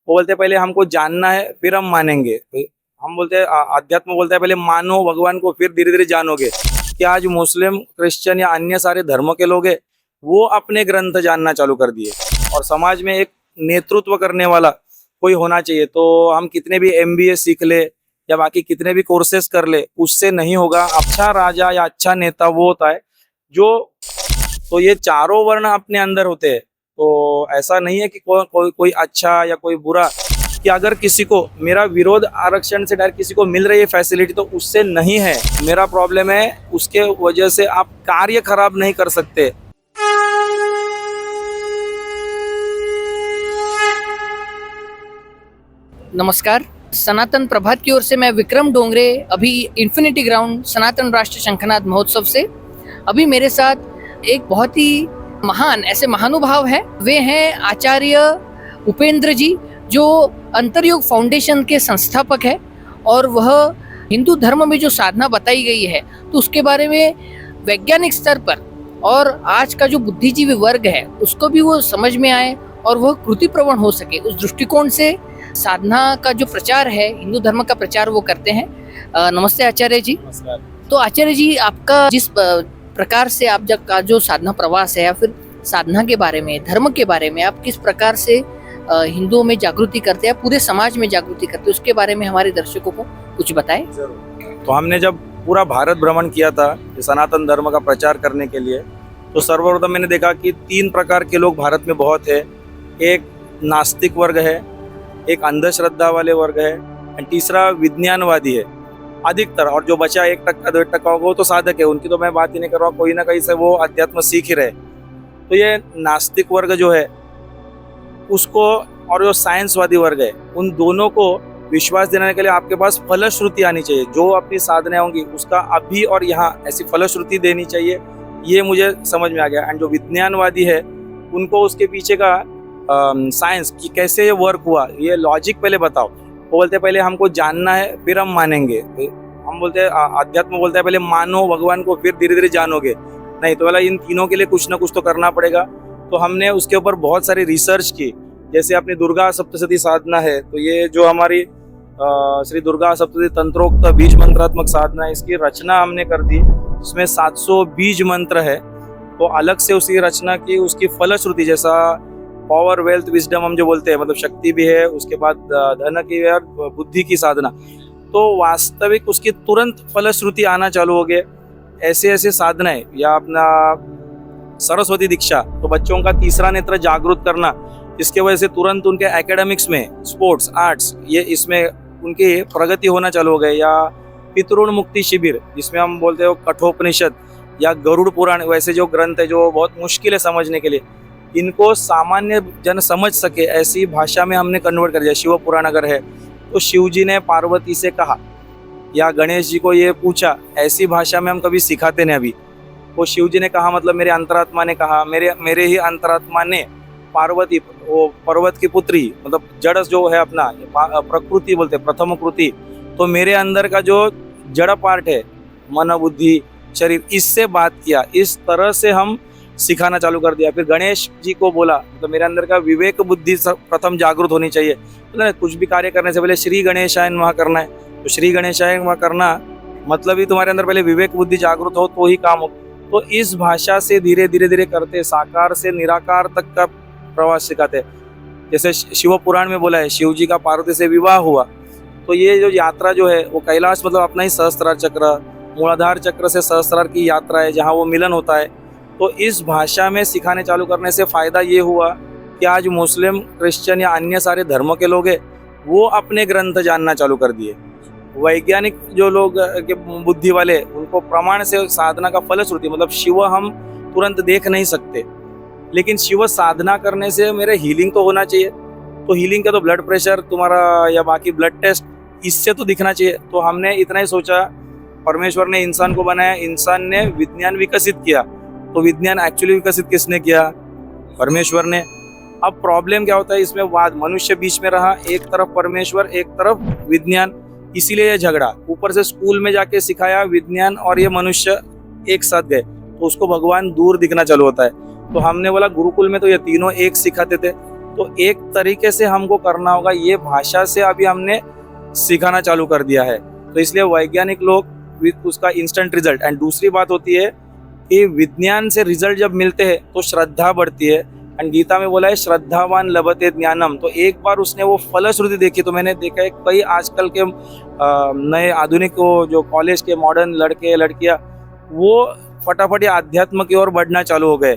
वो बोलते पहले हमको जानना है फिर हम मानेंगे। हम बोलते हैं अध्यात्म बोलता है पहले मानो भगवान को फिर धीरे धीरे जानोगे। कि आज मुस्लिम, क्रिश्चियन या अन्य सारे धर्मों के लोग हैं, वो अपने ग्रंथ जानना चालू कर दिए। और समाज में एक नेतृत्व करने वाला कोई होना चाहिए। तो हम कितने भी MBA सीख ले या बाकी कितने भी कोर्सेस कर ले, उससे नहीं होगा। अच्छा राजा या अच्छा नेता वो होता है जो, तो ये चारों वर्ण अपने अंदर होते हैं। तो ऐसा नहीं है कि कोई अच्छा या कोई बुरा, कि अगर किसी को मेरा विरोध आरक्षण से डायरेक्ट किसी को मिल रही है फैसिलिटी, तो उससे नहीं है। मेरा प्रॉब्लम है उसके वजह से आप कार्य खराब नहीं कर सकते। नमस्कार, सनातन प्रभात की ओर से मैं विक्रम डोंगरे अभी इन्फिनिटी ग्राउंड सनातन राष्ट्र शंखनाद महोत्सव से। अभी मेरे साथ एक बहुत ही महान ऐसे महानुभाव है, वे हैं आचार्य उपेंद्र जी, जो अंतरयोग फाउंडेशन के संस्थापक है। और वह हिंदू धर्म में जो साधना बताई गई है, तो उसके बारे में वैज्ञानिक स्तर पर और आज का जो बुद्धिजीवी वर्ग है उसको भी वो समझ में आए और वह कृति प्रवण हो सके, उस दृष्टिकोण से साधना का जो प्रचार है, हिंदू धर्म का प्रचार वो करते हैं। नमस्ते आचार्य जी। नमस्कार। तो आचार्य जी, आपका जिस प्रकार से आप जब का जो साधना प्रवास है या फिर साधना के बारे में, धर्म के बारे में आप किस प्रकार से हिंदुओं में जागृति करते हैं, पूरे समाज में जागृति करते हैं, उसके बारे में हमारे दर्शकों को कुछ बताएं। तो हमने जब पूरा भारत भ्रमण किया था सनातन धर्म का प्रचार करने के लिए, तो सर्वप्रथम मैंने देखा कि 3 प्रकार के लोग भारत में बहुत है। एक नास्तिक वर्ग है, एक अंधश्रद्धा वाले वर्ग है, और तीसरा विज्ञानवादी है अधिकतर। और जो बचा 1% 2% होगा वो तो साधक है, उनकी तो मैं बात ही नहीं कर रहा हूँ। कोई ना कहीं से वो अध्यात्म सीख ही रहे। तो ये नास्तिक वर्ग जो है उसको, और जो साइंसवादी वर्ग है, उन दोनों को विश्वास दिलाने के लिए आपके पास फलश्रुति आनी चाहिए। जो अपनी साधनाएं होंगी उसका अभी और यहाँ ऐसी फलश्रुति देनी चाहिए। ये मुझे समझ में आ गया। एंड जो विज्ञानवादी है उनको उसके पीछे का साइंस कि कैसे ये वर्क हुआ, ये लॉजिक पहले बताओ। वो बोलते पहले हमको जानना है फिर हम मानेंगे। हम बोलते हैं अध्यात्म बोलता है पहले मानो भगवान को फिर धीरे धीरे जानोगे। नहीं तो वाला इन तीनों के लिए कुछ ना कुछ तो करना पड़ेगा। तो हमने उसके ऊपर बहुत सारी रिसर्च की। जैसे अपनी दुर्गा सप्तशती साधना है, तो ये जो हमारी श्री दुर्गा सप्तशती तंत्रोक्त बीज मंत्रात्मक साधना है, इसकी रचना हमने कर दी। इसमें 700 बीज मंत्र है। तो अलग से उसकी रचना की, उसकी फलश्रुति जैसा पावर, वेल्थ, विजडम हम जो बोलते हैं, मतलब शक्ति भी है, उसके बाद धन की और बुद्धि की साधना। तो वास्तविक उसकी तुरंत फलश्रुति आना चालू हो गए। ऐसे ऐसे साधनाएं, या अपना सरस्वती दीक्षा, तो बच्चों का तीसरा नेत्र जागृत करना, इसके वजह से तुरंत उनके एकेडमिक्स में, स्पोर्ट्स, आर्ट्स, ये इसमें उनकी प्रगति होना चालू हो गए। या पितृण मुक्ति शिविर, जिसमें हम बोलते हो कठोपनिषद या गरुड़ पुराण, वैसे जो ग्रंथ है जो बहुत मुश्किल है समझने के लिए, इनको सामान्य जन समझ सके ऐसी भाषा में हमने कन्वर्ट कर दिया। शिव पुराण अगर है तो शिव जी ने पार्वती से कहा, या गणेश जी को ये पूछा, ऐसी भाषा में हम कभी सिखाते नहीं। अभी वो शिव जी ने कहा मतलब मेरे अंतरात्मा ने कहा, मेरे ही अंतरात्मा ने पार्वती, वो पर्वत की पुत्री, मतलब जड़ जो है अपना प्रकृति बोलते प्रथम कृति, तो मेरे अंदर का जो जड़ पार्ट है, मन, बुद्धि, शरीर, इससे बात किया। इस तरह से हम सिखाना चालू कर दिया। फिर गणेश जी को बोला, तो मेरे अंदर का विवेक बुद्धि प्रथम जागृत होनी चाहिए। तो कुछ भी कार्य करने से पहले श्री गणेशाय नमः करना है। तो श्री गणेशाय नमः करना मतलब ही तुम्हारे अंदर पहले विवेक बुद्धि जागृत हो तो ही काम हो। तो इस भाषा से धीरे धीरे धीरे करते साकार से निराकार तक का प्रवास सिखाते। जैसे शिव पुराण में बोला है, शिव जी का पार्वती से विवाह हुआ। तो ये जो यात्रा जो है वो कैलाश मतलब अपना ही सहस्त्रार चक्र, मूलाधार चक्र से सहस्त्रार की यात्रा है, जहाँ वो मिलन होता है। तो इस भाषा में सिखाने चालू करने से फ़ायदा ये हुआ कि आज मुस्लिम, क्रिश्चियन या अन्य सारे धर्मों के लोग हैं, वो अपने ग्रंथ जानना चालू कर दिए। वैज्ञानिक जो लोग के बुद्धि वाले, उनको प्रमाण से साधना का फलश्रुति, मतलब शिव हम तुरंत देख नहीं सकते, लेकिन शिव साधना करने से मेरे हीलिंग तो होना चाहिए। तो हीलिंग का तो ब्लड प्रेशर तुम्हारा या बाकी ब्लड टेस्ट, इससे तो दिखना चाहिए। तो हमने इतना ही सोचा, परमेश्वर ने इंसान को बनाया, इंसान ने विज्ञान विकसित किया। तो विज्ञान एक्चुअली विकसित किसने किया? परमेश्वर ने। अब प्रॉब्लम क्या होता है इसमें, वाद, मनुष्य बीच में रहा, एक तरफ परमेश्वर, एक तरफ विज्ञान, इसीलिए ये झगड़ा। ऊपर से स्कूल में जाके सिखाया विज्ञान और ये मनुष्य एक साथ गए, तो उसको भगवान दूर दिखना चालू होता है। तो हमने बोला गुरुकुल में तो ये तीनों एक सिखाते थे, तो एक तरीके से हमको करना होगा, ये भाषा से अभी हमने सिखाना चालू कर दिया है। तो इसलिए वैज्ञानिक लोग उसका इंस्टेंट रिजल्ट, एंड दूसरी बात होती है कि विज्ञान से रिजल्ट जब मिलते हैं तो श्रद्धा बढ़ती है। एंड गीता में बोला है श्रद्धावान लभते ज्ञानम। तो एक बार उसने वो फलश्रुति देखी, तो मैंने देखा है कई आजकल के नए आधुनिक जो कॉलेज के मॉडर्न लड़के लड़कियां वो फटाफट आध्यात्म की ओर बढ़ना चालू हो गए।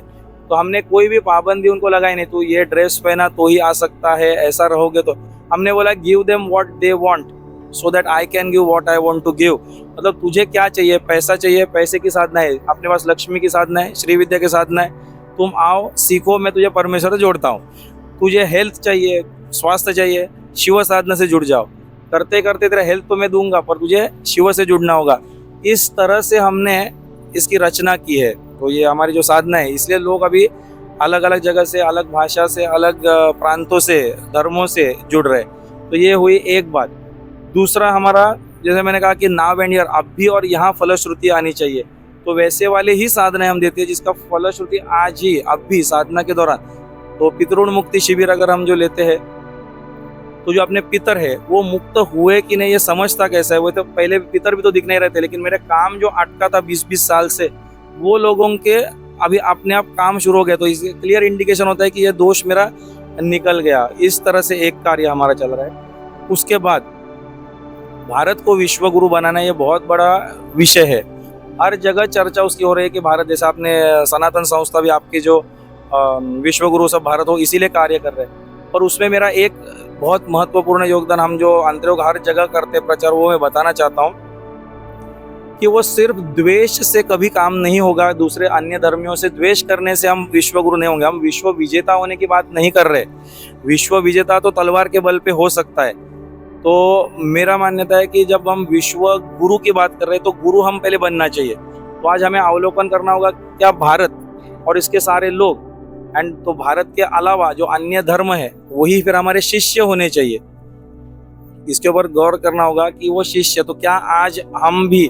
तो हमने कोई भी पाबंदी उनको लगाई नहीं, तो ये ड्रेस पहना तो ही आ सकता है, ऐसा रहोगे तो। हमने बोला give them what they want so that I can give what I want to give. मतलब तुझे क्या चाहिए, पैसा चाहिए, पैसे की साधना है, अपने पास लक्ष्मी की साधना है, श्री विद्या की साधना है, तुम आओ सीखो, मैं तुझे परमेश्वर से जोड़ता हूँ। तुझे हेल्थ चाहिए, स्वास्थ्य चाहिए, शिव साधना से जुड़ जाओ। करते करते तेरा हेल्थ तो मैं दूंगा, पर तुझे शिव से जुड़ना होगा। इस तरह से हमने इसकी रचना की है। तो ये हमारी जो साधना है, इसलिए लोग अभी अलग अलग जगह से, अलग भाषा से, अलग प्रांतों से, धर्मों से जुड़ रहे। तो ये हुई एक बात। दूसरा हमारा, जैसे मैंने कहा कि नाव एंड ईयर, अब भी और यहाँ फलश्रुति आनी चाहिए। तो वैसे वाले ही साधना हम देते हैं जिसका फलश्रुति आज ही, अब भी साधना के दौरान। तो पितृण मुक्ति शिविर अगर हम जो लेते हैं, तो जो अपने पितर है वो मुक्त हुए कि नहीं ये समझता कैसा है। वो तो पहले पितर भी तो दिख नहीं रहे थे, लेकिन मेरे काम जो अटका था 20-20 साल से, वो लोगों के अभी अपने आप काम शुरू हो गया। तो इससे क्लियर इंडिकेशन होता है कि ये दोष मेरा निकल गया। इस तरह से एक कार्य हमारा चल रहा है। उसके बाद भारत को विश्व गुरु बनाना, ये बहुत बड़ा विषय है। हर जगह चर्चा उसकी हो रही है कि भारत, जैसे आपने सनातन संस्था भी आपकी जो विश्व गुरु सब भारत हो, इसीलिए कार्य कर रहे हैं। और उसमें मेरा एक बहुत महत्वपूर्ण योगदान, हम जो अंतर्योग हर जगह करते प्रचार, वो मैं बताना चाहता हूँ कि वो सिर्फ द्वेष से कभी काम नहीं होगा। दूसरे अन्य धर्मियों से द्वेष करने से हम विश्व गुरु नहीं होंगे। हम विश्व विजेता होने की बात नहीं कर रहे। विश्व विजेता तो तलवार के बल पे हो सकता है। तो मेरा मान्यता है कि जब हम विश्व गुरु की बात कर रहे हैं तो गुरु हम पहले बनना चाहिए। तो आज हमें अवलोकन करना होगा क्या भारत और इसके सारे लोग, एंड तो भारत के अलावा जो अन्य धर्म है वही फिर हमारे शिष्य होने चाहिए। इसके ऊपर गौर करना होगा कि वो शिष्य, तो क्या आज हम भी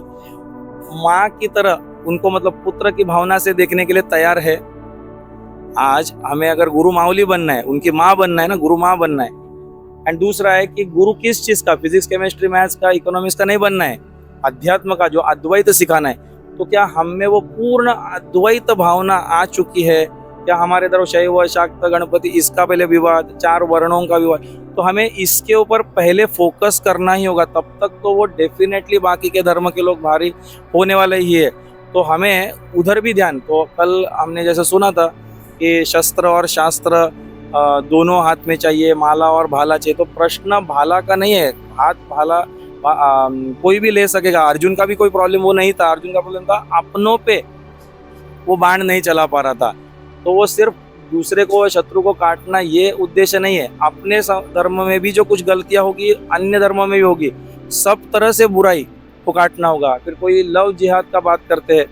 माँ की तरह उनको, मतलब पुत्र की भावना से देखने के लिए तैयार है? आज हमें अगर गुरु माऊली बनना है, उनकी माँ बनना है ना, गुरु माँ बनना है। एंड दूसरा है कि गुरु किस चीज का, फिजिक्स, केमिस्ट्री, मैथ्स का, इकोनॉमिक्स का नहीं बनना है, अध्यात्म का, जो अद्वैत सिखाना है। तो क्या हम में वो पूर्ण अद्वैत भावना आ चुकी है? क्या हमारे तरफ शैव, शाक्त, गणपति, इसका पहले विवाद, 4 वर्णों का विवाद, तो हमें इसके ऊपर पहले फोकस करना ही होगा। तब तक तो वो डेफिनेटली बाकी के धर्म के लोग भारी होने वाले ही है। तो हमें उधर भी ध्यान, तो कल हमने जैसे सुना था कि शस्त्र और शास्त्र दोनों हाथ में चाहिए, माला और भाला चाहिए। तो प्रश्न भाला का नहीं है, हाथ भाला कोई भी ले सकेगा। अर्जुन का भी कोई प्रॉब्लम वो नहीं था। अर्जुन का प्रॉब्लम था अपनों पे वो बाण नहीं चला पा रहा था। तो वो सिर्फ दूसरे को, शत्रु को काटना ये उद्देश्य नहीं है। अपने धर्म में भी जो कुछ गलतियां होगी, अन्य धर्मों में भी होगी, सब तरह से बुराई को काटना होगा। फिर कोई लव जिहाद का बात करते हैं,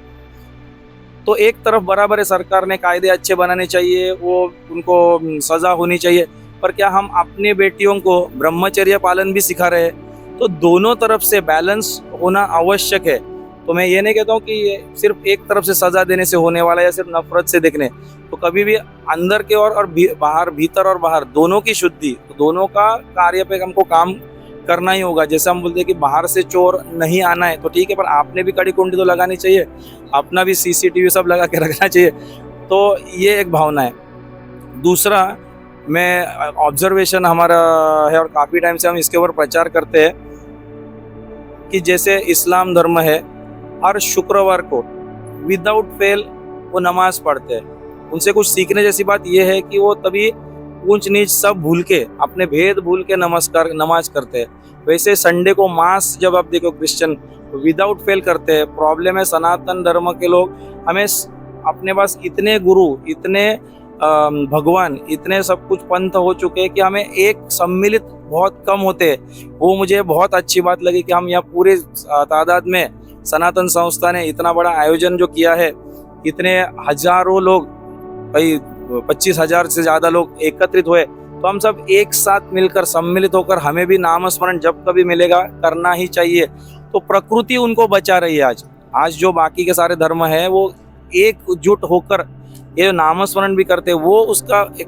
तो एक तरफ बराबर है, सरकार ने कायदे अच्छे बनाने चाहिए, वो उनको सजा होनी चाहिए, पर क्या हम अपने बेटियों को ब्रह्मचर्य पालन भी सिखा रहे हैं? तो दोनों तरफ से बैलेंस होना आवश्यक है। तो मैं ये नहीं कहता हूँ कि ये सिर्फ एक तरफ से सजा देने से होने वाला है या सिर्फ नफरत से देखने। तो कभी भी अंदर के और बाहर, भीतर और बाहर दोनों की शुद्धि, तो दोनों का कार्य पे हमको काम करना ही होगा। जैसे हम बोलते हैं कि बाहर से चोर नहीं आना है, तो ठीक है, पर आपने भी कड़ी कुंडी तो लगानी चाहिए, अपना भी CCTV सब लगा के रखना चाहिए। तो ये एक भावना है। दूसरा, मैं ऑब्जर्वेशन हमारा है और काफ़ी टाइम से हम इसके ऊपर प्रचार करते हैं कि जैसे इस्लाम धर्म है, हर शुक्रवार को विदाउट फेल वो नमाज पढ़ते हैं। उनसे कुछ सीखने जैसी बात यह है कि वो तभी ऊंच नीच सब भूल के, अपने भेद भूल के नमाज करते हैं। वैसे संडे को मास जब आप देखो, क्रिश्चियन विदाउट फेल करते हैं। प्रॉब्लम है सनातन धर्म के लोग, हमें अपने पास इतने गुरु, इतने भगवान, इतने सब कुछ पंथ हो चुके हैं कि हमें एक सम्मिलित बहुत कम होते हैं। वो मुझे बहुत अच्छी बात लगी कि हम यहाँ पूरे तादाद में सनातन संस्था ने इतना बड़ा आयोजन जो किया है, इतने हजारों लोग, भाई 25,000 से ज़्यादा लोग एकत्रित हुए। तो हम सब एक साथ मिलकर, सम्मिलित होकर, हमें भी नाम स्मरण जब कभी मिलेगा करना ही चाहिए। तो प्रकृति उनको बचा रही है। आज जो बाकी के सारे धर्म है वो एकजुट होकर ये नामस्मरण भी करते हैं, वो उसका एक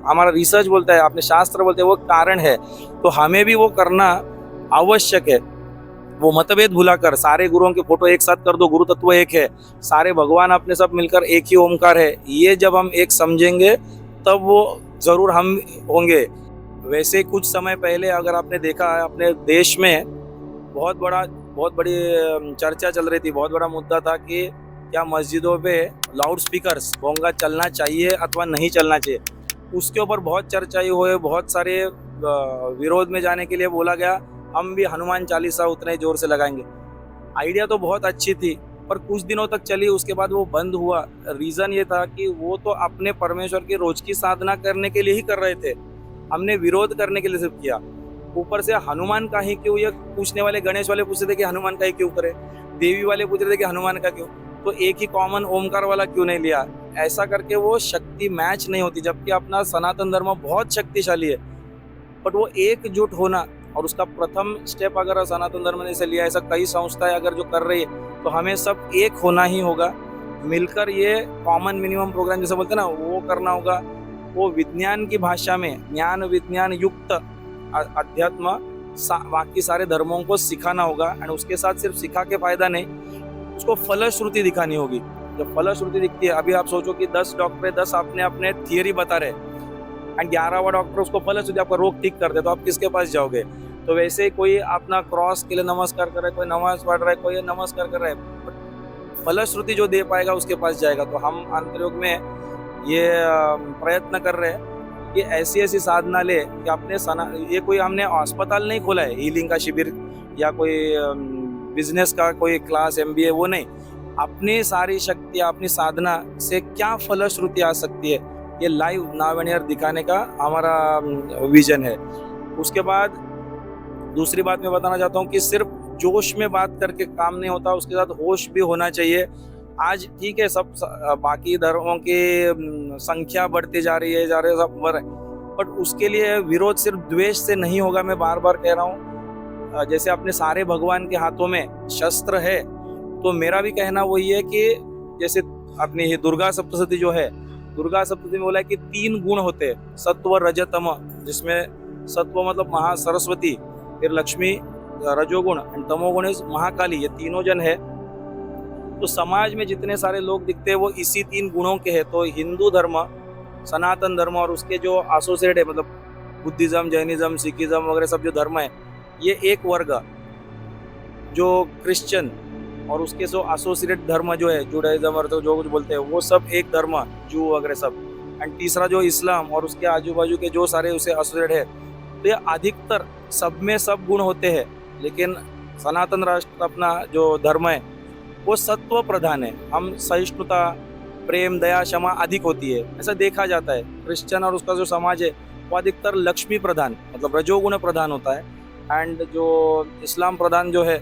हमारा रिसर्च बोलता है, अपने शास्त्र बोलते हैं, वो कारण है। तो हमें भी वो करना आवश्यक है। वो मतभेद भुलाकर सारे गुरुओं के फोटो एक साथ कर दो, गुरु तत्व एक है, सारे भगवान अपने सब मिलकर एक ही ओमकार है, ये जब हम एक समझेंगे तब वो जरूर हम होंगे। वैसे कुछ समय पहले अगर आपने देखा है, अपने देश में बहुत बड़ी चर्चा चल रही थी, बहुत बड़ा मुद्दा था कि क्या मस्जिदों पे लाउड स्पीकर्स भोंगा चलना चाहिए अथवा नहीं चलना चाहिए। उसके ऊपर बहुत चर्चा हुई, बहुत सारे विरोध में जाने के लिए बोला गया हम भी हनुमान चालीसा उतने जोर से लगाएंगे। आइडिया तो बहुत अच्छी थी, पर कुछ दिनों तक चली, उसके बाद वो बंद हुआ। रीज़न ये था कि वो तो अपने परमेश्वर की रोज की साधना करने के लिए ही कर रहे थे, हमने विरोध करने के लिए सिर्फ किया। ऊपर से हनुमान का ही क्यों, ये पूछने वाले गणेश वाले पूछ रहे थे कि हनुमान का ही क्यों करे, देवी वाले पूछ रहे थे कि हनुमान का क्यों, तो एक ही कॉमन ओमकार वाला क्यों नहीं लिया। ऐसा करके वो शक्ति मैच नहीं होती, जबकि अपना सनातन धर्म बहुत शक्तिशाली है। बट वो एकजुट होना, और उसका प्रथम स्टेप अगर सनातन धर्म ने से लिया, ऐसा कई संस्थाएं अगर जो कर रही है, तो हमें सब एक होना ही होगा, मिलकर ये कॉमन मिनिमम प्रोग्राम जैसे बोलते हैं ना, वो करना होगा। वो विज्ञान की भाषा में ज्ञान विज्ञान युक्त अध्यात्म बाकी सारे धर्मों को सिखाना होगा। एंड उसके साथ सिर्फ सिखा के फायदा नहीं, उसको फलश्रुति दिखानी होगी। जब फलश्रुति दिखती है, अभी आप सोचो कि 10 डॉक्टर 10 अपने अपने थियरी बता रहे एंड 11वां डॉक्टर उसको फलश्रुति आपका रोग ठीक कर दे, तो आप किसके पास जाओगे। तो वैसे ही कोई अपना क्रॉस के लिए नमस्कार कर रहा है, कोई नमाज पढ़ रहा है, कोई नमस्कार कर रहा है, फलश्रुति जो दे पाएगा उसके पास जाएगा। तो हम अंतर्योग में ये प्रयत्न कर रहे हैं कि ऐसी ऐसी साधना ले कि अपने ये कोई हमने अस्पताल नहीं खोला है, हीलिंग का शिविर या कोई बिजनेस का कोई क्लास MBA, वो नहीं। अपनी सारी शक्तियाँ, अपनी साधना से क्या फलश्रुति आ सकती है, ये लाइव नाव एंड एयर दिखाने का हमारा विजन है। उसके बाद दूसरी बात मैं बताना चाहता हूँ कि सिर्फ जोश में बात करके काम नहीं होता, उसके साथ होश भी होना चाहिए। आज ठीक है, सब बाकी धर्मों की संख्या बढ़ती जा रही है सब बढ़ रहा है, बट उसके लिए विरोध सिर्फ द्वेष से नहीं होगा। मैं बार बार कह रहा हूँ, जैसे अपने सारे भगवान के हाथों में शस्त्र है, तो मेरा भी कहना वही है कि जैसे अपनी ये दुर्गा सप्तशती जो है, दुर्गा सप्तशती में बोला है कि 3 गुण होते हैं, सत्व रज तम, जिसमें सत्व मतलब महा सरस्वती, फिर लक्ष्मी रजोगुण एंड तमोगुण महाकाली, ये तीनों जन है। तो समाज में जितने सारे लोग दिखते हैं वो इसी 3 गुणों के हैं। तो हिंदू धर्म, सनातन धर्म और उसके जो एसोसिएट है, मतलब बुद्धिज्म, जैनिज्म, सिखिज्म वगैरह सब जो धर्म है, ये एक वर्ग। जो क्रिश्चियन और उसके जो एसोसिएट धर्म जो है, जुडाइज्म और तो जो कुछ बोलते हैं, वो सब एक धर्म, जू वगैरह सब। एंड तीसरा जो इस्लाम और उसके आजू बाजू के जो सारे उसे एसोसिएट है, तो ये अधिकतर सब में सब गुण होते हैं। लेकिन सनातन राष्ट्र अपना जो धर्म है वो सत्व प्रधान है। हम सहिष्णुता, प्रेम, दया, क्षमा अधिक होती है, ऐसा देखा जाता है। क्रिश्चियन और उसका जो समाज है वो अधिकतर लक्ष्मी प्रधान, मतलब रजोगुण प्रधान होता है। एंड जो इस्लाम प्रधान जो है,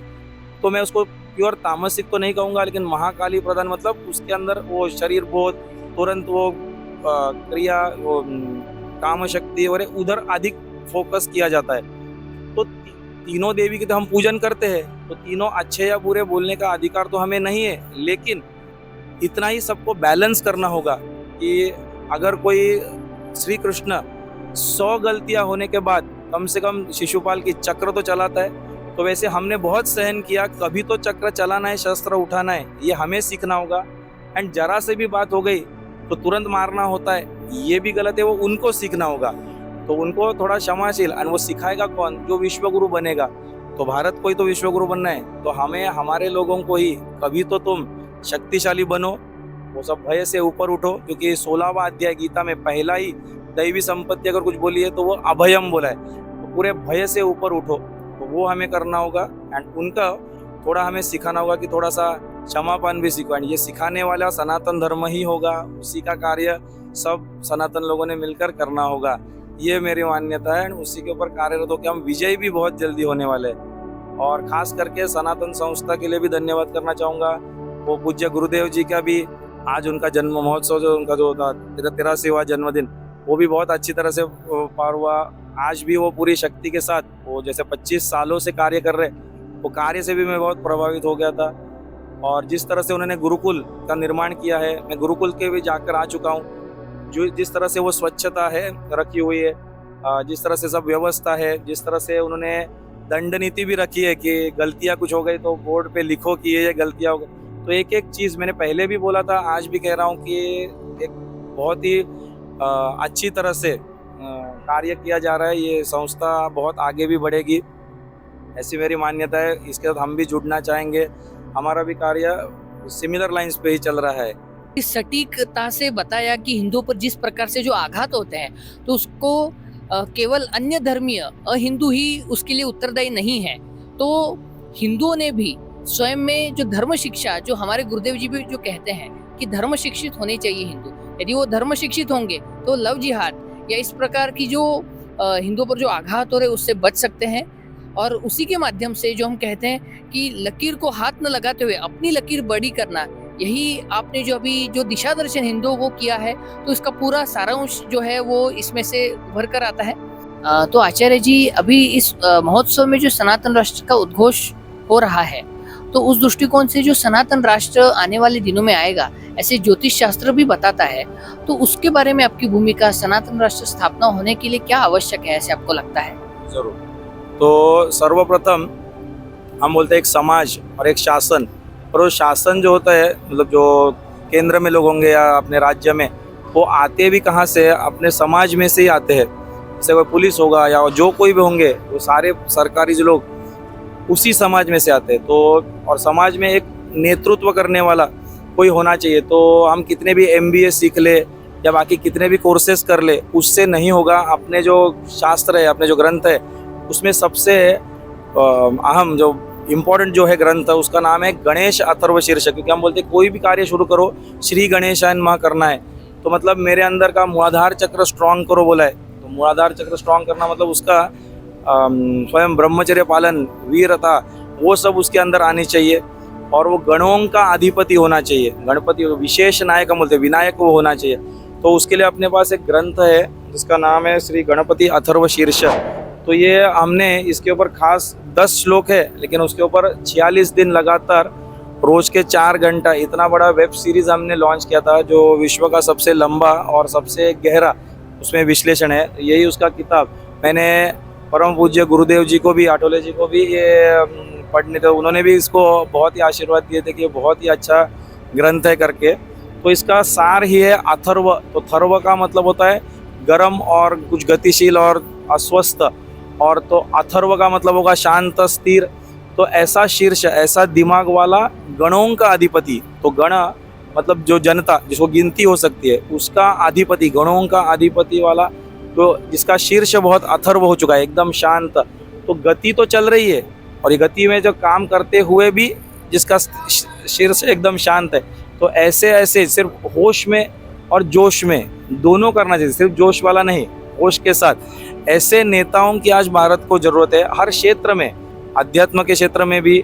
तो मैं उसको प्योर तामसिक तो नहीं कहूँगा, लेकिन महाकाली प्रधान, मतलब उसके अंदर वो शरीर बोध, तुरंत वो क्रिया, वो काम शक्ति और उधर अधिक फोकस किया जाता है। तो तीनों देवी के तो हम पूजन करते हैं, तो तीनों अच्छे या बुरे बोलने का अधिकार तो हमें नहीं है, लेकिन इतना ही सबको बैलेंस करना होगा कि अगर कोई श्री कृष्ण 100 गलतियां होने के बाद कम से कम शिशुपाल की चक्र तो चलाता है, तो वैसे हमने बहुत सहन किया, कभी तो चक्र चलाना है, शस्त्र उठाना है, ये हमें सीखना होगा। एंड जरा से भी बात हो गई तो तुरंत मारना होता है, ये भी गलत है, वो उनको सीखना होगा। तो उनको थोड़ा क्षमाशील, और वो सिखाएगा कौन, जो विश्वगुरु बनेगा। तो भारत को ही तो विश्वगुरु बनना है, तो हमें हमारे लोगों को ही, कभी तो तुम शक्तिशाली बनो, वो सब भय से ऊपर उठो, क्योंकि 16वां अध्याय गीता में पहला ही दैवी संपत्ति अगर कुछ बोली है तो वो अभयम बोला है। तो पूरे भय से ऊपर उठो, तो वो हमें करना होगा। एंड उनका थोड़ा हमें सिखाना होगा कि थोड़ा सा क्षमापान भी सीखो। ये सिखाने वाला सनातन धर्म ही होगा, उसी का कार्य सब सनातन लोगों ने मिलकर करना होगा, ये मेरी मान्यता है। उसी के ऊपर कार्यरत होकर हम विजयी भी बहुत जल्दी होने वाले हैं। और खास करके सनातन संस्था के लिए भी धन्यवाद करना चाहूँगा। वो पूज्य गुरुदेव जी का भी आज उनका जन्म महोत्सव, जो उनका जो था 83वां जन्मदिन, वो भी बहुत अच्छी तरह से पार हुआ। आज भी वो पूरी शक्ति के साथ, वो जैसे 25 सालों से कार्य कर रहे, वो कार्य से भी मैं बहुत प्रभावित हो गया था। और जिस तरह से उन्होंने गुरुकुल का निर्माण किया है, मैं गुरुकुल के भी जाकर आ चुका हूँ। जो जिस तरह से वो स्वच्छता है रखी हुई है, जिस तरह से सब व्यवस्था है, जिस तरह से उन्होंने दंड नीति भी रखी है कि गलतियां कुछ हो गई तो बोर्ड पे लिखो कि ये गलतियां हो गई। तो एक एक चीज़ मैंने पहले भी बोला था, आज भी कह रहा हूँ कि एक बहुत ही अच्छी तरह से कार्य किया जा रहा है। ये संस्था बहुत आगे भी बढ़ेगी, ऐसी मेरी मान्यता है। इसके साथ हम भी जुड़ना चाहेंगे, हमारा भी कार्य सिमिलर लाइंस पे ही चल रहा है। इस सटीकता से बताया कि हिंदुओं पर जिस प्रकार से जो आघात होते हैं तो उसको केवल अन्य धर्मीय अहिंदू ही उसके लिए उत्तरदायी नहीं है। तो हिंदुओं ने भी स्वयं में जो धर्म शिक्षा, जो हमारे गुरुदेव जी भी जो कहते हैं कि धर्म शिक्षित होने चाहिए हिंदू, यदि वो धर्म शिक्षित होंगे तो लव जिहाद या इस प्रकार की जो हिंदुओं पर जो आघात हो रहे उससे बच सकते हैं। और उसी के माध्यम से जो हम कहते हैं कि लकीर को हाथ न लगाते हुए अपनी लकीर बड़ी करना, यही आपने जो अभी जो दिशा दर्शन हिंदुओं को किया है, तो इसका पूरा सारांश जो है वो इसमें से उभर कर आता है। तो आचार्य जी, अभी इस महोत्सव में जो सनातन राष्ट्र का उद्घोष हो रहा है, तो उस दृष्टिकोण से जो सनातन राष्ट्र आने वाले दिनों में आएगा, ऐसे ज्योतिष शास्त्र भी बताता है, तो उसके बारे में आपकी भूमिका, सनातन राष्ट्र स्थापना होने के लिए क्या आवश्यक है, ऐसे आपको लगता है? जरूर। तो सर्वप्रथम हम बोलते हैं एक समाज और एक शासन, और वो शासन जो होता है, मतलब जो केंद्र में लोग होंगे या अपने राज्य में, वो आते भी कहाँ से, अपने समाज में से ही आते हैं। जैसे कोई पुलिस होगा या जो कोई भी होंगे, वो सारे सरकारी जो लोग उसी समाज में से आते हैं। तो और समाज में एक नेतृत्व करने वाला कोई होना चाहिए। तो हम कितने भी MBA सीख ले या बाकी कितने भी कोर्सेज कर ले, उससे नहीं होगा। अपने जो शास्त्र है, अपने जो ग्रंथ है, उसमें सबसे अहम जो इम्पोर्टेंट जो है ग्रंथ, उसका नाम है गणेश अथर्व शीर्ष। क्योंकि हम बोलते हैं कोई भी कार्य शुरू करो श्री गणेशाय नमः करना है, तो मतलब मेरे अंदर का मूलाधार चक्र स्ट्रांग करो बोला है। तो मूलाधार चक्र स्ट्रांग करना मतलब उसका स्वयं ब्रह्मचर्य पालन, वीरता, वो सब उसके अंदर आनी चाहिए। और वो गणों का अधिपति होना चाहिए, गणपति विशेष नायक हम बोलते हैं, विनायक वो होना चाहिए। तो उसके लिए अपने पास एक ग्रंथ है जिसका नाम है श्री गणपति अथर्व शीर्ष। तो ये हमने इसके ऊपर खास 10 श्लोक है, लेकिन उसके ऊपर 46 दिन लगातार रोज के 4 घंटा इतना बड़ा वेब सीरीज हमने लॉन्च किया था, जो विश्व का सबसे लंबा और सबसे गहरा उसमें विश्लेषण है। यही उसका किताब मैंने परम पूज्य गुरुदेव जी को भी, आठोले जी को भी ये पढ़ने थे, उन्होंने भी इसको बहुत ही आशीर्वाद दिए थे कि ये बहुत ही अच्छा ग्रंथ है करके। तो इसका सार ही है अथर्व। तो थर्व का मतलब होता है गर्म और कुछ गतिशील और अस्वस्थ, और तो अथर्व का मतलब होगा शांत स्थिर। तो ऐसा शीर्ष, ऐसा दिमाग वाला गणों का अधिपति। तो गण मतलब जो जनता जिसको गिनती हो सकती है, उसका अधिपति, गणों का अधिपति वाला, तो जिसका शीर्ष बहुत अथर्व हो चुका है, एकदम शांत। तो गति तो चल रही है, और ये गति में जो काम करते हुए भी जिसका शीर्ष एकदम शांत है। तो ऐसे ऐसे सिर्फ होश में और जोश में दोनों करना चाहिए, सिर्फ जोश वाला नहीं, होश के साथ। ऐसे नेताओं की आज भारत को जरूरत है, हर क्षेत्र में, अध्यात्म के क्षेत्र में भी,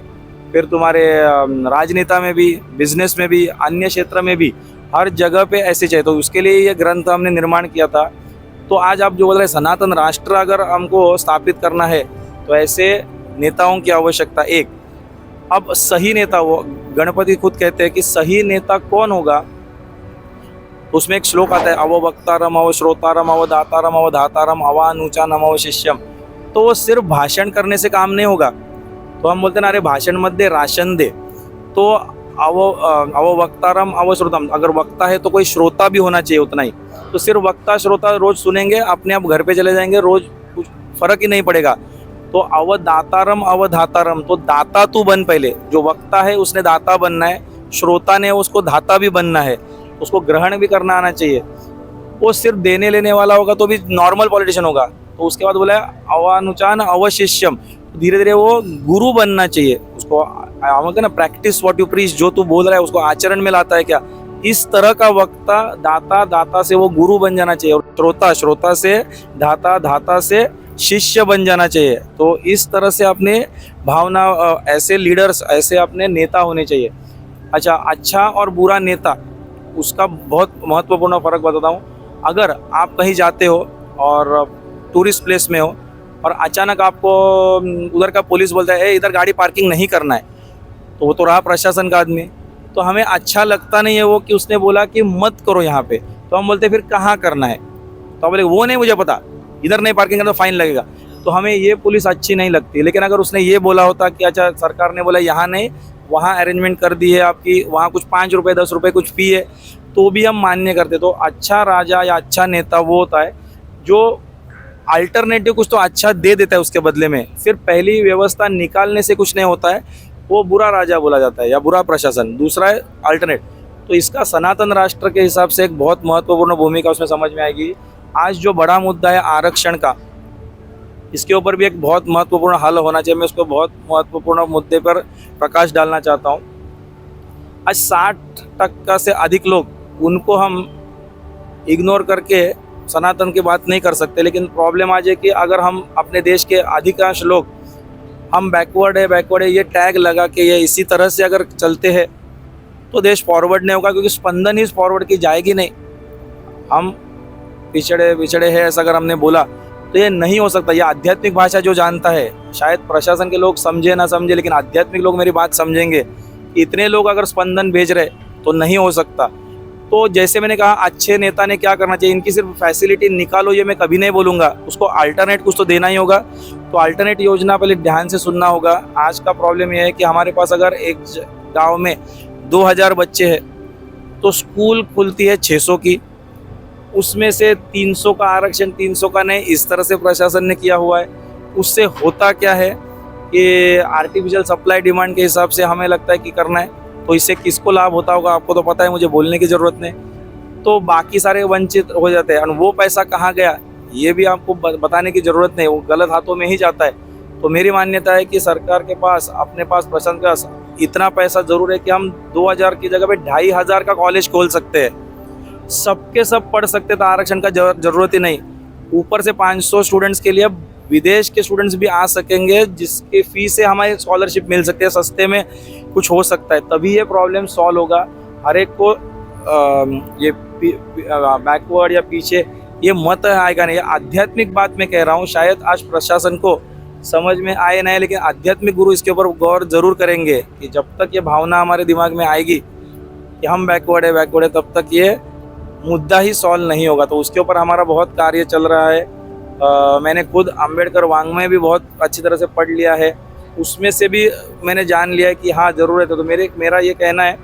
फिर तुम्हारे राजनेता में भी, बिजनेस में भी, अन्य क्षेत्र में भी, हर जगह पे ऐसे चाहिए। तो उसके लिए ये ग्रंथ हमने निर्माण किया था। तो आज आप जो बोल रहे सनातन राष्ट्र अगर हमको स्थापित करना है, तो ऐसे नेताओं की आवश्यकता। एक, अब सही नेता, वो गणपति खुद कहते हैं कि सही नेता कौन होगा। उसमें एक श्लोक आता है, अववक्तारम अव श्रोतारम अव दातारम अव धातारम अवानुचानम अव शिष्यम। तो वो सिर्फ भाषण करने से काम नहीं होगा। तो हम बोलते हैं ना, अरे भाषण मत दे, राशन दे। तो अववक्तारम अव श्रोतम, अगर वक्ता है तो कोई श्रोता भी होना चाहिए उतना ही। तो सिर्फ वक्ता श्रोता रोज सुनेंगे, अपने आप घर पे चले जाएंगे, रोज कुछ फर्क ही नहीं पड़ेगा। तो अवदातारम अवधातारम, तो दाता तू बन पहले। जो वक्ता है उसने दाता बनना है, श्रोता ने उसको धाता भी बनना है, उसको ग्रहण भी करना आना चाहिए। वो सिर्फ देने लेने वाला होगा तो भी नॉर्मल पॉलिटिशियन होगा। तो उसके बाद बोला अवानुचान अवशिष्यम, धीरे धीरे वो गुरु बनना चाहिए। उसको बोलते ना, प्रैक्टिस व्हाट यू प्रीच, जो तू बोल रहा है उसको आचरण में लाता है क्या। इस तरह का वक्ता, दाता, दाता से वो गुरु बन जाना चाहिए, और श्रोता, श्रोता से धाता, धाता से शिष्य बन जाना चाहिए। तो इस तरह से अपने भावना, ऐसे लीडर्स, ऐसे अपने नेता होने चाहिए। अच्छा और बुरा नेता, उसका बहुत महत्वपूर्ण फर्क बताता हूँ। अगर आप कहीं जाते हो और टूरिस्ट प्लेस में हो, और अचानक आपको उधर का पुलिस बोलता है इधर गाड़ी पार्किंग नहीं करना है, तो वो तो रहा प्रशासन का आदमी, तो हमें अच्छा लगता नहीं है वो कि उसने बोला कि मत करो यहाँ पे। तो हम बोलते फिर कहाँ करना है, तो हम बोले वो नहीं मुझे पता, इधर नहीं पार्किंग करना तो फाइन लगेगा। तो हमें ये पुलिस अच्छी नहीं लगती। लेकिन अगर उसने ये बोला होता कि अच्छा सरकार ने बोला यहाँ नहीं, वहाँ अरेंजमेंट कर दी है आपकी, वहाँ कुछ 5 रुपये 10 रुपये कुछ फी है, तो भी हम मान्य करते। तो अच्छा राजा या अच्छा नेता वो होता है जो अल्टरनेटिव कुछ तो अच्छा दे देता है उसके बदले में। फिर पहली व्यवस्था निकालने से कुछ नहीं होता है, वो बुरा राजा बोला जाता है या बुरा प्रशासन। दूसरा है अल्टरनेट। तो इसका सनातन राष्ट्र के हिसाब से एक बहुत महत्वपूर्ण भूमिका उसमें समझ में आएगी। आज जो बड़ा मुद्दा है आरक्षण का, इसके ऊपर भी एक बहुत महत्वपूर्ण हल होना चाहिए। मैं उसको बहुत महत्वपूर्ण मुद्दे पर प्रकाश डालना चाहता हूँ। आज 60% से अधिक लोग, उनको हम इग्नोर करके सनातन की बात नहीं कर सकते। लेकिन प्रॉब्लम आज है कि अगर हम अपने देश के अधिकांश लोग हम बैकवर्ड है ये टैग लगा के ये इसी तरह से अगर चलते हैं तो देश फॉरवर्ड नहीं होगा, क्योंकि स्पंदन ही फॉरवर्ड की जाएगी नहीं। हम पिछड़े हैं ऐसा अगर हमने बोला तो ये नहीं हो सकता। ये आध्यात्मिक भाषा जो जानता है, शायद प्रशासन के लोग समझे ना समझे, लेकिन आध्यात्मिक लोग मेरी बात समझेंगे। इतने लोग अगर स्पंदन भेज रहे तो नहीं हो सकता। तो जैसे मैंने कहा, अच्छे नेता ने क्या करना चाहिए, इनकी सिर्फ फैसिलिटी निकालो ये मैं कभी नहीं बोलूँगा, उसको अल्टरनेट कुछ तो देना ही होगा। तो अल्टरनेट योजना पहले ध्यान से सुनना होगा। आज का प्रॉब्लम यह है कि हमारे पास अगर एक गाँव में 2000 बच्चे हैं तो स्कूल खुलती है 600 की, उसमें से 300 का आरक्षण, 300 का नहीं, इस तरह से प्रशासन ने किया हुआ है। उससे होता क्या है कि आर्टिफिशियल सप्लाई डिमांड के हिसाब से हमें लगता है कि करना है, तो इससे किसको लाभ होता होगा आपको तो पता है, मुझे बोलने की ज़रूरत नहीं। तो बाकी सारे वंचित हो जाते हैं। और वो पैसा कहाँ गया ये भी आपको बताने की ज़रूरत नहीं, वो गलत हाथों में ही जाता है। तो मेरी मान्यता है कि सरकार के पास, अपने पास, प्रशासन के पास इतना पैसा ज़रूर है कि हम 2000 की जगह पे 2500 का कॉलेज खोल सकते हैं, सबके सब पढ़ सकते, तो आरक्षण का ज़रूरत ही नहीं। ऊपर से 500 स्टूडेंट्स के लिए विदेश के स्टूडेंट्स भी आ सकेंगे, जिसकी फीस से हमारी स्कॉलरशिप मिल सकती है, सस्ते में कुछ हो सकता है, तभी ये प्रॉब्लम सॉल्व होगा। हर एक को ये बैकवर्ड या पीछे ये मत आएगा नहीं। आध्यात्मिक बात मैं कह रहा हूँ, शायद आज प्रशासन को समझ में आए नहीं, लेकिन आध्यात्मिक गुरु इसके ऊपर गौर जरूर करेंगे कि जब तक ये भावना हमारे दिमाग में आएगी कि हम बैकवर्ड है, तब तक ये मुद्दा ही सॉल्व नहीं होगा। तो उसके ऊपर हमारा बहुत कार्य चल रहा है। मैंने खुद अंबेडकर वाङ्मय भी बहुत अच्छी तरह से पढ़ लिया है, उसमें से भी मैंने जान लिया है कि हाँ ज़रूरत है। तो मेरा ये कहना है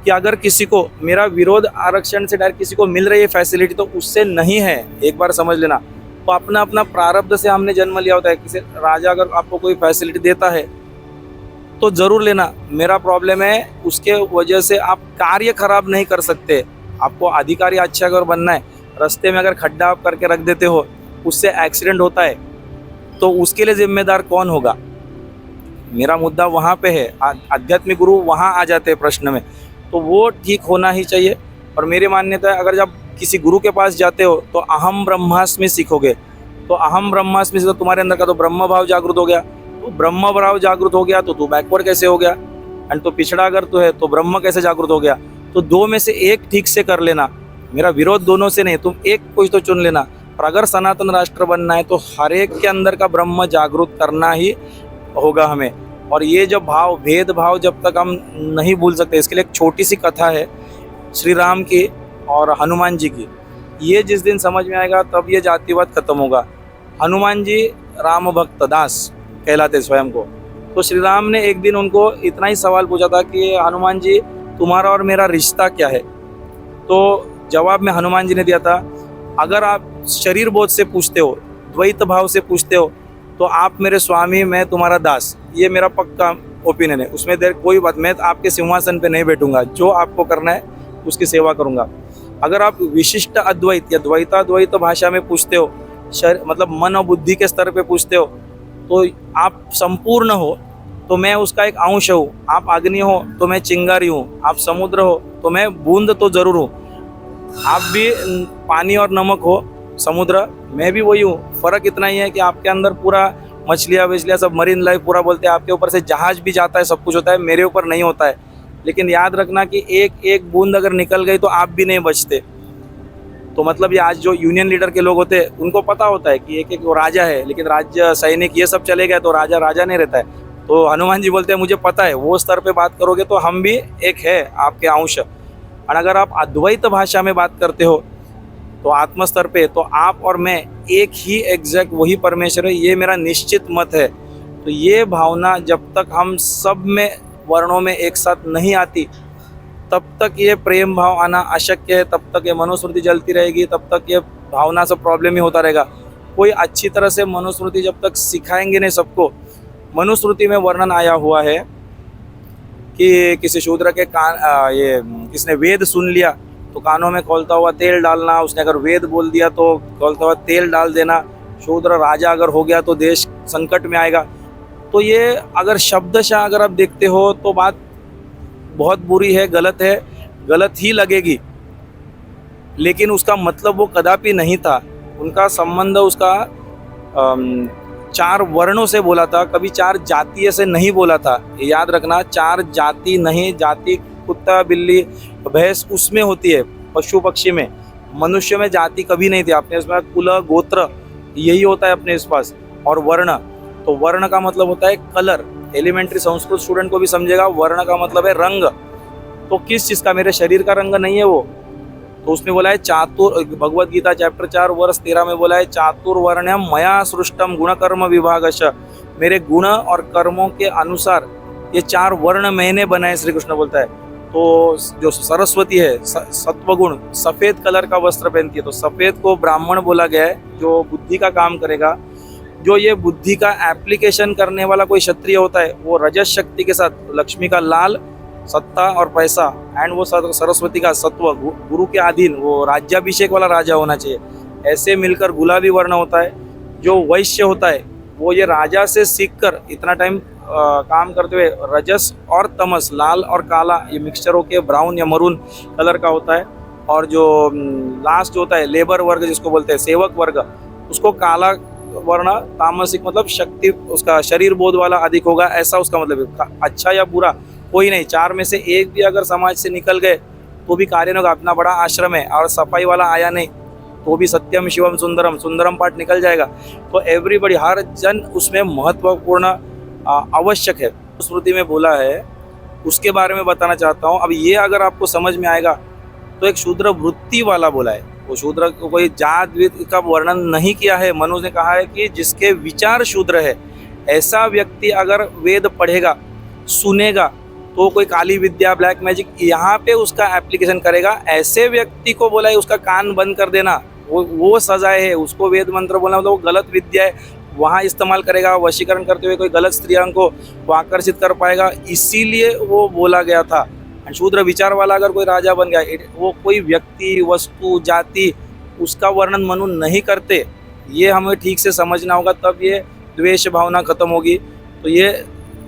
कि अगर किसी को मेरा विरोध आरक्षण से डायरेक्ट किसी को मिल रही है फैसिलिटी, तो उससे नहीं है, एक बार समझ लेना। तो अपना अपना प्रारब्ध से हमने जन्म लिया होता है। किसी राजा अगर आपको कोई फैसिलिटी देता है तो ज़रूर लेना। मेरा प्रॉब्लम है उसके वजह से आप कार्य खराब नहीं कर सकते। आपको अधिकारी अच्छा अगर बनना है, रास्ते में अगर खड्डा आप करके रख देते हो, उससे एक्सीडेंट होता है, तो उसके लिए जिम्मेदार कौन होगा? मेरा मुद्दा वहाँ पे है। आध्यात्मिक गुरु वहाँ आ जाते हैं प्रश्न में, तो वो ठीक होना ही चाहिए। और मेरी मान्यता है, अगर जब किसी गुरु के पास जाते हो तो अहम ब्रह्मास्मि सीखोगे। तो अहम ब्रह्मास्मि से तो तुम्हारे अंदर का तो ब्रह्म भाव जागृत हो गया। तो ब्रह्म भाव जागृत हो गया तो तू बैकवर्ड कैसे हो गया? एंड तो पिछड़ा अगर तू है तो ब्रह्म कैसे जागृत हो गया? तो दो में से एक ठीक से कर लेना। मेरा विरोध दोनों से नहीं, तुम एक कोई तो चुन लेना। और अगर सनातन राष्ट्र बनना है तो हर एक के अंदर का ब्रह्म जागृत करना ही होगा हमें। और ये जो भाव, भेदभाव जब तक हम नहीं भूल सकते, इसके लिए एक छोटी सी कथा है श्री राम की और हनुमान जी की। ये जिस दिन समझ में आएगा तब ये जातिवाद खत्म होगा। हनुमान जी राम भक्त दास कहलाते स्वयं को। तो श्री राम ने एक दिन उनको इतना ही सवाल पूछा था कि हनुमान जी तुम्हारा और मेरा रिश्ता क्या है? तो जवाब में हनुमान जी ने दिया था, अगर आप शरीर बोध से पूछते हो, द्वैत भाव से पूछते हो, तो आप मेरे स्वामी, मैं तुम्हारा दास। ये मेरा पक्का ओपिनियन है, उसमें देर कोई बात, मैं आपके सिंहासन पे नहीं बैठूंगा, जो आपको करना है उसकी सेवा करूंगा। अगर आप विशिष्ट अद्वैत या द्वैताद्वैत भाषा में पूछते हो, मतलब मन और बुद्धि के स्तर पे पूछते हो, तो आप संपूर्ण हो तो मैं उसका एक अंश हूँ। आप अग्नि हो तो मैं चिंगारी हूँ। आप समुद्र हो तो मैं बूंद तो जरूर हूँ। आप भी पानी और नमक हो, समुद्र, मैं भी वही हूँ। फर्क इतना ही है कि आपके अंदर पूरा मछलियाँ विछलियाँ सब मरीन लाइफ पूरा बोलते हैं, आपके ऊपर से जहाज भी जाता है, सब कुछ होता है, मेरे ऊपर नहीं होता है। लेकिन याद रखना कि एक एक बूंद अगर निकल गई तो आप भी नहीं बचते। तो मतलब ये आज जो यूनियन लीडर के लोग होते हैं उनको पता होता है कि एक एक वो राजा है, लेकिन राज्य सैनिक ये सब चले गए तो राजा राजा नहीं रहता है। तो हनुमान जी बोलते हैं मुझे पता है, वो स्तर पे बात करोगे तो हम भी एक है आपके अंश। और अगर आप अद्वैत भाषा में बात करते हो तो आत्म स्तर पे, तो आप और मैं एक ही एग्जैक्ट वही परमेश्वर है, ये मेरा निश्चित मत है। तो ये भावना जब तक हम सब में वर्णों में एक साथ नहीं आती, तब तक ये प्रेम भाव आना अशक्य है, तब तक ये मनुस्मृति जलती रहेगी, तब तक ये भावना से प्रॉब्लम ही होता रहेगा। कोई अच्छी तरह से मनुस्मृति जब तक सिखाएंगे नहीं सबको, मनुस्मृति में वर्णन आया हुआ है कि किसी शूद्र के ये किसने वेद सुन लिया तो कानों में खौलता हुआ तेल डालना, उसने अगर वेद बोल दिया तो खौलता हुआ तेल डाल देना, शूद्र राजा अगर हो गया तो देश संकट में आएगा। तो ये अगर शब्दशः अगर आप देखते हो तो बात बहुत बुरी है, गलत ही लगेगी, लेकिन उसका मतलब वो कदापि नहीं था। उनका संबंध उसका 4 वर्णों से बोला था, कभी 4 जातीय से नहीं बोला था। ये याद रखना, 4 जाति नहीं, जाति कुत्ता बिल्ली भैंस उसमें होती है, पशु पक्षी में, मनुष्य में जाति कभी नहीं थी। अपने इसमें कुल गोत्र यही होता है अपने इस पास। और वर्ण, तो वर्ण का मतलब होता है कलर। एलिमेंट्री संस्कृत स्टूडेंट को भी समझेगा, वर्ण का मतलब है रंग। तो किस चीज़ का, मेरे शरीर का रंग नहीं है वो। तो उसमें बोला है चातुर, भगवत गीता चैप्टर 4 वर्ष 13 में बोला है चातुर्वर्ण्यम मया सृष्टम गुण कर्म विभागश, मेरे गुण और कर्मों के अनुसार ये 4 वर्ण मैंने बनाए, श्री कृष्ण बोलता है। तो जो सरस्वती है सत्वगुण, सफ़ेद कलर का वस्त्र पहनती है, तो सफ़ेद को ब्राह्मण बोला गया है, जो बुद्धि का काम करेगा। जो ये बुद्धि का एप्लीकेशन करने वाला कोई क्षत्रिय होता है वो रजस शक्ति के साथ, लक्ष्मी का लाल सत्ता और पैसा, एंड वो सरस्वती का सत्व गुरु के अधीन, वो राज्याभिषेक वाला राजा होना चाहिए। ऐसे मिलकर गुलाबी वर्ण होता है। जो वैश्य होता है वो ये राजा से सीखकर इतना टाइम काम करते हुए रजस और तमस, लाल और काला, ये मिक्सचर होके ब्राउन या मरून कलर का होता है। और जो लास्ट होता है लेबर वर्ग जिसको बोलते हैं, सेवक वर्ग, उसको काला वर्ण, तामसिक मतलब शक्ति, उसका शरीर बोध वाला अधिक होगा, ऐसा उसका मतलब है। अच्छा या बुरा कोई नहीं, 4 में से एक भी अगर समाज से निकल गए तो भी कार्य होगा। अपना बड़ा आश्रम है और सफाई वाला आया नहीं तो भी सत्यम शिवम सुंदरम, सुंदरम पाठ निकल जाएगा। तो एवरीबडी, हर जन उसमें महत्वपूर्ण आवश्यक है। स्मृति में बोला है, उसके बारे में बताना चाहता हूँ। अब ये अगर आपको समझ में आएगा तो एक शूद्र वृत्ति वाला बोला है, वो शूद्र को कोई जात वित का वर्णन नहीं किया है। मनु ने कहा है कि जिसके विचार शूद्र है, ऐसा व्यक्ति अगर वेद पढ़ेगा, सुनेगा, तो कोई काली विद्या, ब्लैक मैजिक यहाँ पे उसका एप्लीकेशन करेगा। ऐसे व्यक्ति को बोला है उसका कान बंद कर देना, वो सजाए है। उसको वेद मंत्र बोलना मतलब वो गलत विद्या है, वहाँ इस्तेमाल करेगा। वशीकरण करते हुए कोई गलत स्त्रियों को वो आकर्षित कर पाएगा, इसीलिए वो बोला गया था। शूद्र विचार वाला अगर कोई राजा बन गया, वो कोई व्यक्ति, वस्तु, जाति, उसका वर्णन मनु नहीं करते। ये हमें ठीक से समझना होगा, तब ये द्वेष भावना खत्म होगी। तो ये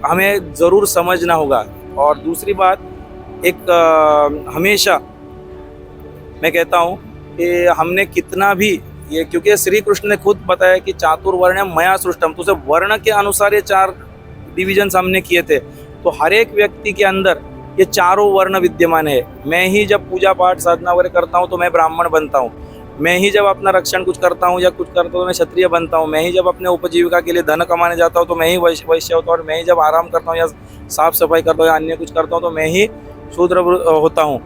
हमें ज़रूर समझना होगा। और दूसरी बात, एक हमेशा मैं कहता हूँ कि हमने कितना भी ये, क्योंकि श्री कृष्ण ने खुद बताया कि चातुर्वर्ण्यम मया सृष्टम, तो उसे वर्ण के अनुसार ये 4 डिविजन हमने किए थे। तो हर एक व्यक्ति के अंदर ये चारों वर्ण विद्यमान है। मैं ही जब पूजा पाठ साधना वगैरह करता हूँ तो मैं ब्राह्मण बनता हूँ। मैं ही जब अपना रक्षण कुछ करता हूँ या कुछ करता हूँ तो मैं क्षत्रिय बनता हूँ। मैं ही जब अपने उपजीविका के लिए धन कमाने जाता हूँ तो मैं ही वैश्य होता हूँ। और मैं ही जब आराम करता हूँ या साफ सफाई करता हूँ या अन्य कुछ करता हूँ तो मैं ही शूद्र होता हूँ।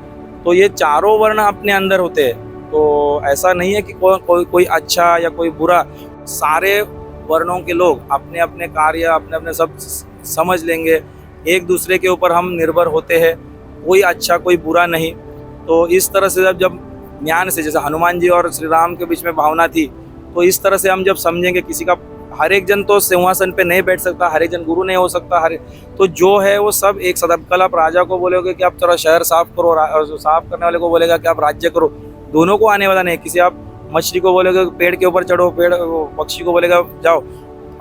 तो ये चारों वर्ण अपने अंदर होते हैं। तो ऐसा नहीं है कि कोई अच्छा या कोई बुरा, सारे वर्णों के लोग अपने अपने कार्य अपने अपने सब समझ लेंगे। एक दूसरे के ऊपर हम निर्भर होते हैं, कोई अच्छा कोई बुरा नहीं। तो इस तरह से जब ज्ञान से, जैसे हनुमान जी और श्री राम के बीच में भावना थी, तो इस तरह से हम जब समझेंगे, किसी का हर एक जन तो सिंहासन पे नहीं बैठ सकता, हर एक जन गुरु नहीं हो सकता, तो जो है वो सब एक साथ। अब कल आप राजा को बोलोगे कि आप थोड़ा शहर साफ करो, और साफ करने वाले को बोलेगा कि आप राज्य करो, दोनों को आने वाला नहीं। किसी आप मछली को बोलोगे पेड़ के ऊपर चढ़ो, पक्षी को बोलेगा जाओ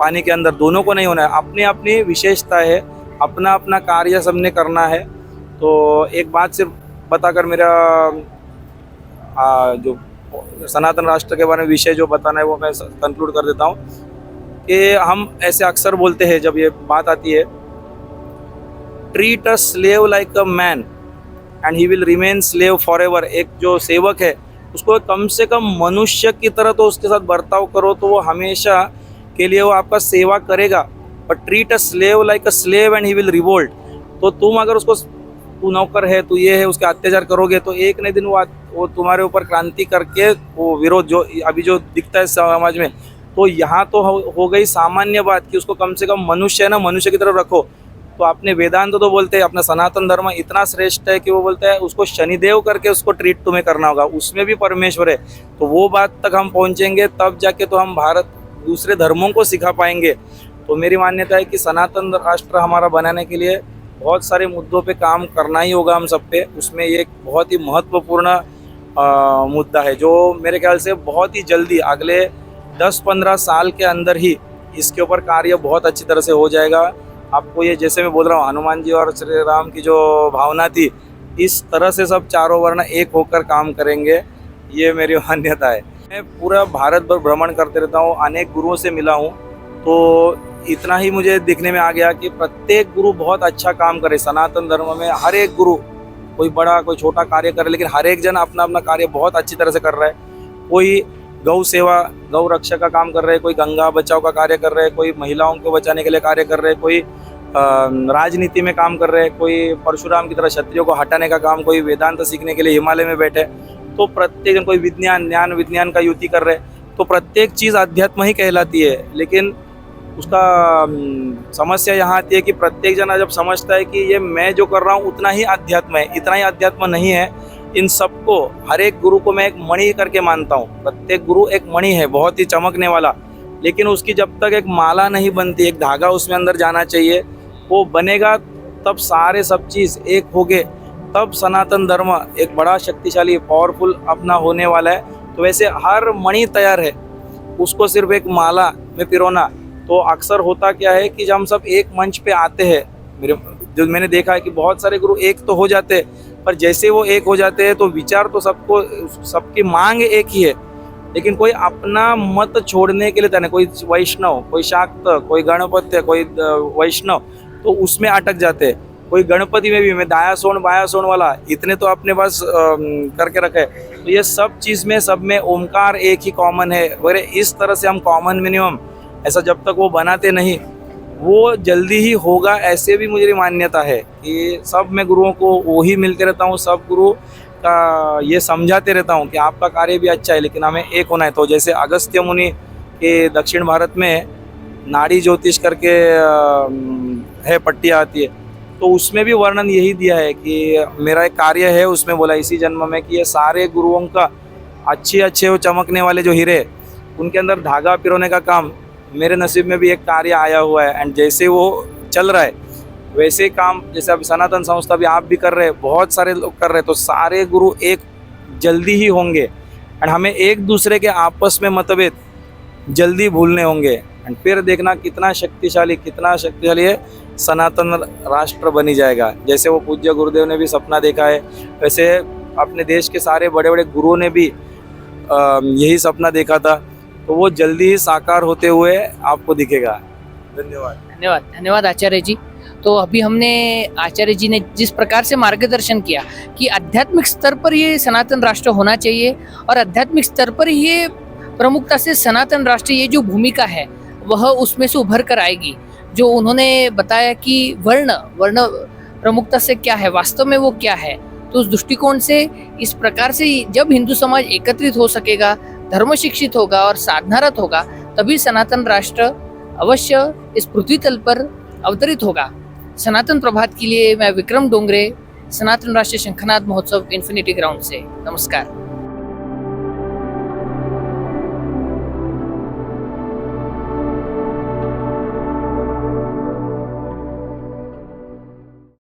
पानी के अंदर, दोनों को नहीं होना है। अपनी अपनी विशेषता है, अपना अपना कार्य सबने करना है। तो एक बात सिर्फ बताकर मेरा जो सनातन राष्ट्र के बारे में विषय जो बताना है वो मैं कंक्लूड कर देता हूँ कि हम ऐसे अक्सर बोलते हैं जब ये बात आती है, treat a slave like a man and he will remain slave for ever. एक जो सेवक है उसको कम से कम मनुष्य की तरह तो उसके साथ बर्ताव करो, तो वो हमेशा के लिए वो आपका सेवा करेगा। But treat a slave like a slave and he will revolt. तो तुम अगर उसको तू नौकर है, तू ये है, उसके अत्याचार करोगे तो एक न दिन वो तुम्हारे ऊपर क्रांति करके वो विरोध जो अभी जो दिखता है समाज में, तो यहाँ तो हो गई सामान्य बात कि उसको कम से कम मनुष्य है ना, मनुष्य की तरफ रखो। तो अपने वेदांत तो बोलते हैं अपना सनातन धर्म इतना श्रेष्ठ है कि वो बोलते हैं उसको शनिदेव करके उसको ट्रीट तुम्हें करना होगा, उसमें भी परमेश्वर है। तो वो बात तक हम पहुँचेंगे तब जाके तो हम भारत दूसरे धर्मों को सिखा पाएंगे। तो मेरी मान्यता है कि सनातन राष्ट्र हमारा बनाने के लिए बहुत सारे मुद्दों पे काम करना ही होगा हम सब पे। उसमें ये एक बहुत ही महत्वपूर्ण मुद्दा है जो मेरे ख्याल से बहुत ही जल्दी अगले 10-15 साल के अंदर ही इसके ऊपर कार्य बहुत अच्छी तरह से हो जाएगा। आपको ये जैसे मैं बोल रहा हूँ हनुमान जी और श्री राम की जो भावना थी, इस तरह से सब चारों वर्ण एक होकर काम करेंगे, ये मेरी मान्यता है। मैं पूरा भारत भर भ्रमण करते रहता हूँ, अनेक गुरुओं से मिला हूँ, तो इतना ही मुझे दिखने में आ गया कि प्रत्येक गुरु बहुत अच्छा काम करे। सनातन धर्म में हर एक गुरु कोई बड़ा कोई छोटा कार्य करे, लेकिन हर एक जन अपना अपना कार्य बहुत अच्छी तरह से कर रहा है। कोई गौ सेवा गौ रक्षा का काम कर रहे हैं, कोई गंगा बचाव का कार्य कर रहे हैं, कोई महिलाओं को बचाने के लिए कार्य कर रहे हैं, कोई राजनीति में काम कर रहे हैं, कोई परशुराम की तरह क्षत्रियों को हटाने का काम, कोई वेदांत सीखने के लिए हिमालय में बैठे। तो प्रत्येक जन, कोई ज्ञान विज्ञान का युति कर रहे हैं। तो प्रत्येक चीज़ अध्यात्म ही कहलाती है, लेकिन उसका समस्या यहाँ आती है कि प्रत्येक जना जब समझता है कि ये मैं जो कर रहा हूँ उतना ही अध्यात्म है, इतना ही अध्यात्म नहीं है। इन सबको हर एक गुरु को मैं एक मणि करके मानता हूँ। प्रत्येक गुरु एक मणि है, बहुत ही चमकने वाला, लेकिन उसकी जब तक एक माला नहीं बनती, एक धागा उसमें अंदर जाना चाहिए, वो बनेगा तब सारे सब चीज़ एक हो गए, तब सनातन धर्म एक बड़ा शक्तिशाली पावरफुल अपना होने वाला है। तो वैसे हर मणि तैयार है, उसको सिर्फ एक माला में पिरोना। तो अक्सर होता क्या है कि जब हम सब एक मंच पे आते हैं, मैंने देखा है कि बहुत सारे गुरु एक तो हो जाते हैं, पर जैसे वो एक हो जाते हैं तो विचार तो सबकी मांग एक ही है, लेकिन कोई अपना मत छोड़ने के लिए तैयार नहीं। कोई वैष्णव, कोई शाक्त, कोई गणपत्य, कोई वैष्णव, तो उसमें अटक जाते हैं। कोई गणपति में भी मैं दाया सोन बाया सोन वाला इतने तो अपने पास करके रखे। तो ये सब चीज़ में सब में ओमकार एक ही कॉमन है वगैरह, इस तरह से हम कॉमन मिनिमम ऐसा जब तक वो बनाते नहीं, वो जल्दी ही होगा, ऐसे भी मुझे मान्यता है कि सब मैं गुरुओं को वही मिलते रहता हूँ, सब गुरु का ये समझाते रहता हूँ कि आपका कार्य भी अच्छा है लेकिन हमें एक होना है। तो जैसे अगस्त्य मुनि के दक्षिण भारत में नाड़ी ज्योतिष करके है पट्टी आती है, तो उसमें भी वर्णन यही दिया है कि मेरा एक कार्य है, उसमें बोला इसी जन्म में कि ये सारे गुरुओं का अच्छे वो चमकने वाले जो हीरे, उनके अंदर धागा पिरोने का काम मेरे नसीब में भी एक कार्य आया हुआ है। एंड जैसे वो चल रहा है वैसे काम, जैसे अभी सनातन संस्था भी आप भी कर रहे हैं, बहुत सारे लोग कर रहे हैं, तो सारे गुरु एक जल्दी ही होंगे। एंड हमें एक दूसरे के आपस में मतभेद जल्दी भूलने होंगे, एंड फिर देखना कितना शक्तिशाली है सनातन राष्ट्र बनी जाएगा। जैसे वो पूज्य गुरुदेव ने भी सपना देखा है, वैसे अपने देश के सारे बड़े बड़े गुरुओं ने भी यही सपना देखा था, तो वो जल्दी ही साकार होते हुए आपको दिखेगा। धन्यवाद आचार्य जी। तो अभी हमने आचार्य जी ने जिस प्रकार से मार्गदर्शन किया कि आध्यात्मिक स्तर पर ये सनातन राष्ट्र होना चाहिए और आध्यात्मिक स्तर पर ये प्रमुखता से सनातन राष्ट्र ये जो भूमिका है वह उसमें से उभर कर आएगी। जो उन्होंने बताया कि वर्ण प्रमुखता से क्या है, वास्तव में वो क्या है, तो उस दृष्टिकोण से इस प्रकार से जब हिंदू समाज एकत्रित हो सकेगा, धर्म शिक्षित होगा और साधनारत होगा, तभी सनातन राष्ट्र अवश्य इस पृथ्वी तल पर अवतरित होगा। सनातन प्रभात के लिए मैं विक्रम डोंगरे, सनातन राष्ट्रीय शंखनाद महोत्सव इन्फिनिटी ग्राउंड से, नमस्कार।